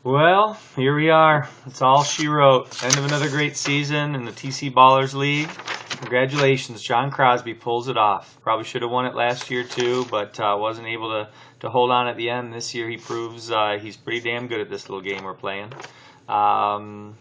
Well, here we are. That's all she wrote. End of another great season in the TC Ballers League. Congratulations, John Crosby pulls it off. Probably should have won it last year too, but wasn't able to hold on at the end. This year he proves he's pretty damn good at this little game we're playing. Um,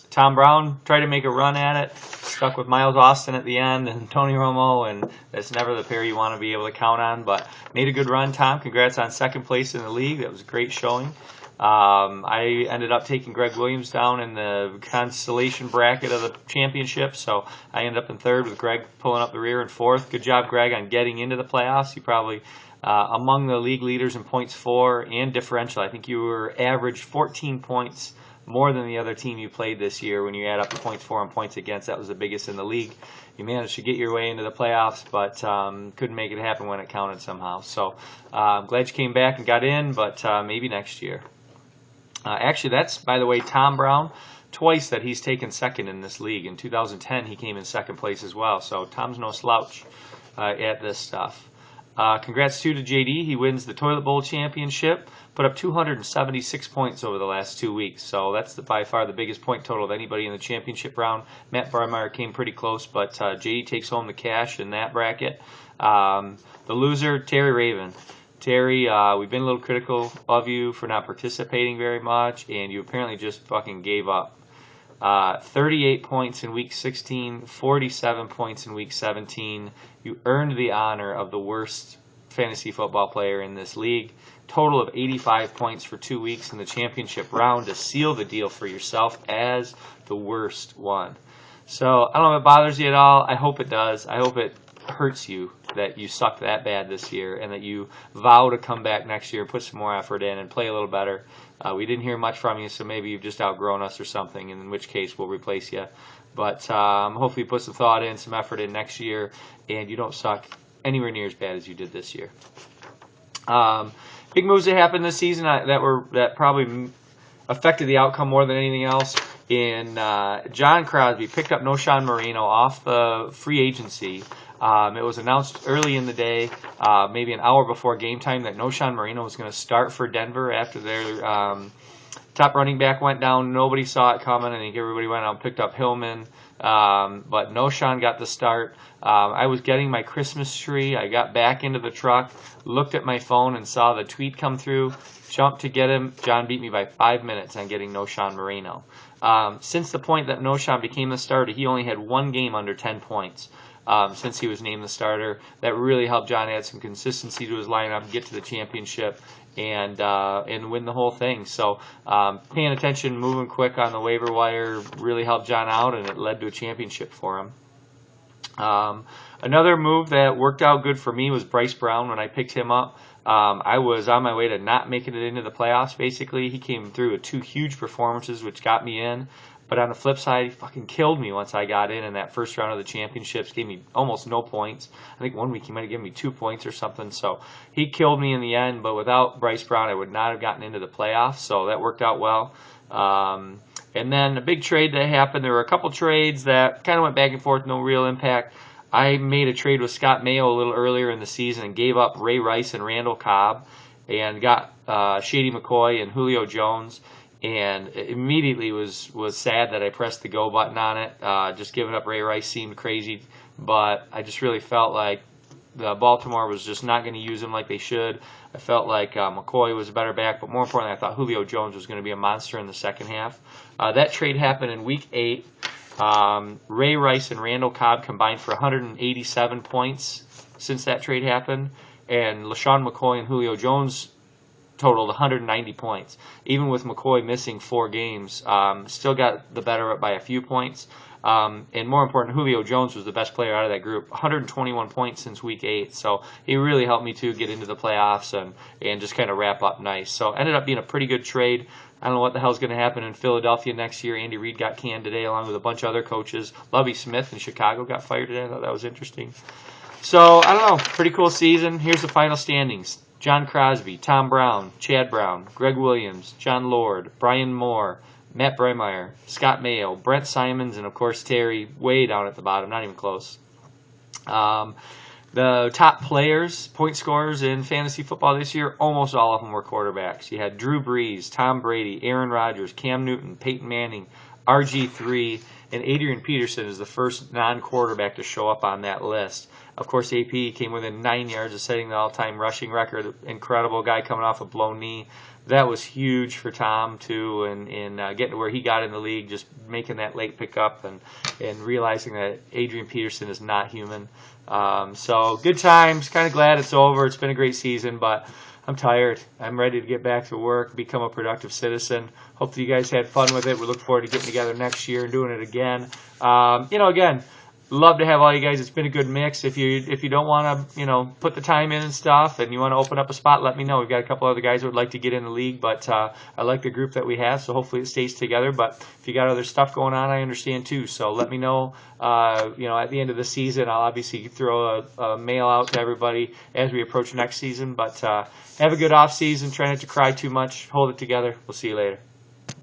Tom Brown tried to make a run at it, stuck with Miles Austin at the end and Tony Romo, and that's never the pair you want to be able to count on, but made a good run, Tom. Congrats on second place in the league. That was a great showing. I ended up taking Greg Williams down in the constellation bracket of the championship, so I ended up in third with Greg pulling up the rear in fourth. Good job, Greg, on getting into the playoffs. You probably among the league leaders in points for and differential. I think you were averaged 14 points more than the other team you played this year when you add up the points for and points against. That was the biggest in the league. You managed to get your way into the playoffs, but couldn't make it happen when it counted somehow. So I'm glad you came back and got in, but maybe next year. Actually, that's, by the way, Tom Brown. Twice that he's taken second in this league. In 2010, he came in second place as well. So Tom's no slouch at this stuff. Congrats too to JD. He wins the Toilet Bowl championship. Put up 276 points over the last 2 weeks. So that's by far the biggest point total of anybody in the championship round. Matt Barmeyer came pretty close, but JD takes home the cash in that bracket. The loser, Terry Raven. Terry, we've been a little critical of you for not participating very much, and you apparently just fucking gave up. 38 points in week 16, 47 points in week 17. You earned the honor of the worst fantasy football player in this league. Total of 85 points for 2 weeks in the championship round to seal the deal for yourself as the worst one. So I don't know if it bothers you at all. I hope it does. I hope it hurts you that you sucked that bad this year and that you vow to come back next year, put some more effort in, and play a little better. We didn't hear much from you, so maybe you've just outgrown us or something, in which case we'll replace you. But hopefully you put some thought in, some effort in next year, and you don't suck anywhere near as bad as you did this year. Big moves that happened this season that probably affected the outcome more than anything else. John Crosby picked up Knowshon Moreno off the free agency. It was announced early in the day, maybe an hour before game time, that Knowshon Moreno was going to start for Denver after their top running back went down. Nobody saw it coming. I think everybody went out and picked up Hillman. But Knowshon got the start. I was getting my Christmas tree. I got back into the truck, looked at my phone, and saw the tweet come through. Jumped to get him. John beat me by 5 minutes on getting Knowshon Moreno. Since the point that Knowshon became the starter, he only had one game under 10 points. Since he was named the starter. That really helped John add some consistency to his lineup, get to the championship, and win the whole thing. So paying attention, moving quick on the waiver wire really helped John out, and it led to a championship for him. Another move that worked out good for me was Bryce Brown when I picked him up. I was on my way to not making it into the playoffs, basically. He came through with 2 huge performances, which got me in. But on the flip side, he fucking killed me once I got in that first round of the championships. Gave me almost no points. I think 1 week he might have given me 2 points or something. So he killed me in the end. But without Bryce Brown, I would not have gotten into the playoffs. So that worked out well. And then a big trade that happened. There were a couple trades that kind of went back and forth, no real impact. I made a trade with Scott Mayo a little earlier in the season and gave up Ray Rice and Randall Cobb and got Shady McCoy and Julio Jones. And immediately was sad that I pressed the go button on it. Just giving up Ray Rice seemed crazy, but I just really felt like the Baltimore was just not going to use him like they should. I felt like McCoy was a better back, but more importantly, I thought Julio Jones was going to be a monster in the second half. That trade happened in Week 8. Ray Rice and Randall Cobb combined for 187 points since that trade happened, and LaShawn McCoy and Julio Jones totaled 190 points. Even with McCoy missing 4 games, still got the better by a few points. And more important, Julio Jones was the best player out of that group. 121 points since Week 8. So he really helped me to get into the playoffs and just kind of wrap up nice. So ended up being a pretty good trade. I don't know what the hell's going to happen in Philadelphia next year. Andy Reid got canned today along with a bunch of other coaches. Lovie Smith in Chicago got fired today. I thought that was interesting. So, I don't know. Pretty cool season. Here's the final standings. John Crosby, Tom Brown, Chad Brown, Greg Williams, John Lord, Brian Moore, Matt Bremeyer, Scott Mayo, Brent Simons, and of course Terry way down at the bottom, not even close. The top players, point scorers in fantasy football this year, almost all of them were quarterbacks. You had Drew Brees, Tom Brady, Aaron Rodgers, Cam Newton, Peyton Manning, RG3, and Adrian Peterson is the first non-quarterback to show up on that list. Of course, AP came within 9 yards of setting the all-time rushing record. Incredible guy coming off a blown knee. That was huge for Tom too, and getting to where he got in the league, just making that late pickup and realizing that Adrian Peterson is not human. So good times. Kind of glad it's over. It's been a great season, but I'm tired. I'm ready to get back to work, become a productive citizen. Hope that you guys had fun with it. We look forward to getting together next year and doing it again. Again, love to have all you guys. It's been a good mix. If you don't want to put the time in and stuff, and you want to open up a spot, let me know. We've got a couple other guys who would like to get in the league, but I like the group that we have, so hopefully it stays together. But if you got other stuff going on, I understand too. So let me know. At the end of the season, I'll obviously throw a mail out to everybody as we approach next season. But have a good off season. Try not to cry too much. Hold it together. We'll see you later.